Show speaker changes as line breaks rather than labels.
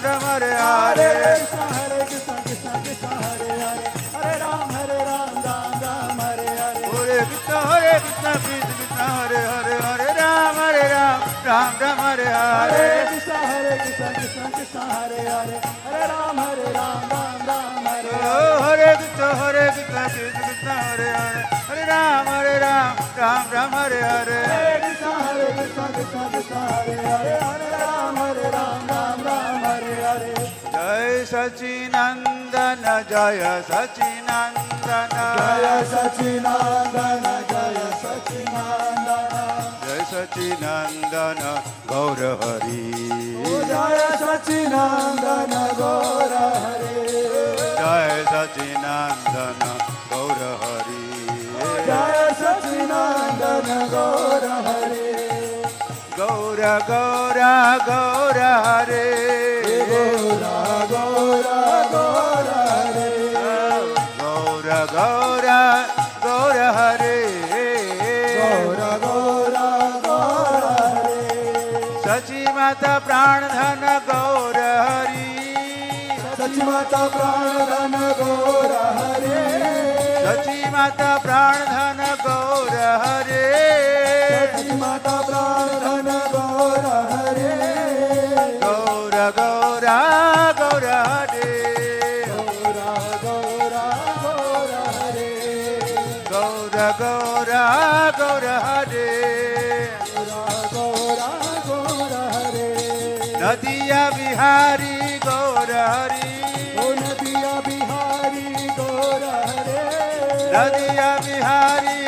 Ram Hare Hare
Hare Krishna Krishna Krishna Hare Hare Hare Ram Ram Hare Hare
Hare Krishna Krishna Krishna Hare Hare Hare Ram Ram Hare Hare
Hare Krishna Krishna Krishna Hare Hare Hare Ram Hare Hare
Hare Krishna Krishna Krishna Hare Hare Hare Ram Ram Hare Hare
Hare Krishna Krishna Krishna Hare Hare Hare Ram Hare Hare
Jai Sachinandana Jaya Sachinandana
Jaya Sachinandana Jaya Sachinandana
Jai Sachinandana Gaura Hari
Jaya Sachinandana Gaura Hare
Jai Sachinandana Gaura Hari
Jaya Sachinandana Gaura Hare
Gaura Gaura Gaura Hare
Gaura Gaura Gaura Hare
Gaura Gaura Gaura Hare
Gaura Gaura Gaura Hare
Sachi Mata Pran Dhan Gaura Hari
Sachi Mata Pran Dhan Gaura Hare
Sachi Mata Pran Dhan Gaura Hare
Sachi Mata Pran Dhan Gaura Hare
Gaura Gaura Gaura Hare
Gaura Gaura Gaura Hare
Gaura Gaura Gaura Hare
Gaura Gaura Hare
Nadiya Bihari Gaura Hari
O Nadiya Bihari Gaura Hare
Nadiya Bihari